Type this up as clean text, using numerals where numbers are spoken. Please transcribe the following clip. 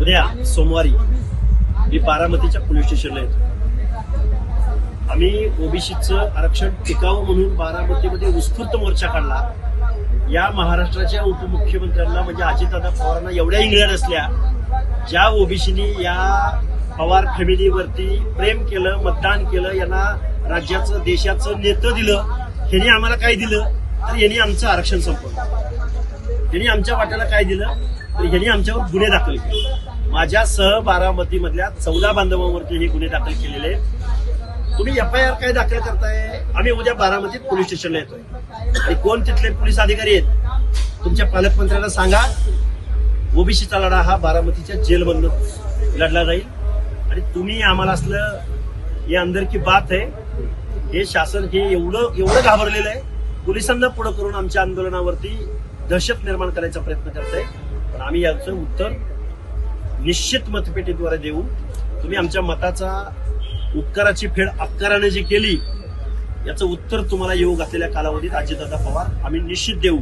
उद्या सोमवारी मी बारामतीच्या पोलीस स्टेशनला येतो. आम्ही ओबीसीचं आरक्षण टिकावं म्हणून बारामतीमध्ये उत्स्फूर्त मोर्चा काढला. या महाराष्ट्राच्या उपमुख्यमंत्र्यांना म्हणजे अजितदादा पवारांना एवढ्या इंगळ्या नसल्या, ज्या ओबीसीनी या पवार फॅमिलीवरती प्रेम केलं, मतदान केलं, यांना राज्याचं देशाचं नेतं दिलं, ह्यांनी आम्हाला काय दिलं तर यांनी आमचं आरक्षण संपवलं. ह्यांनी आमच्या वाट्याला काय दिलं तर ह्यांनी आमच्यावर गुन्हे दाखल केले. माझ्यासह बारामतीमधल्या 14 बांधवांवरती हे गुन्हे दाखल केलेले. तुम्ही FIR काय दाखल करताय? आम्ही उद्या बारामतीत पोलीस स्टेशनला येतोय आणि कोण तिथले पोलीस अधिकारी आहेत तुमच्या पालकमंत्र्यांना सांगा. ओबीसीचा लढा हा बारामतीच्या जेलमधून लढला जाईल आणि तुम्ही आम्हाला असलं हे अंदर की बात आहे. हे शासन हे एवढं घाबरलेलं आहे, पोलिसांना पुढे करून आमच्या आंदोलनावरती दहशत निर्माण करायचा प्रयत्न करताय. पण आम्ही याचं उत्तर निश्चित मतपेटीद्वारे देऊ. तुम्ही आमच्या मताचा उपकाराची फेड अपकाराने जी केली याचं उत्तर तुम्हाला येऊ घातलेल्या कालावधीत अजितदादा पवार आम्ही निश्चित देऊ.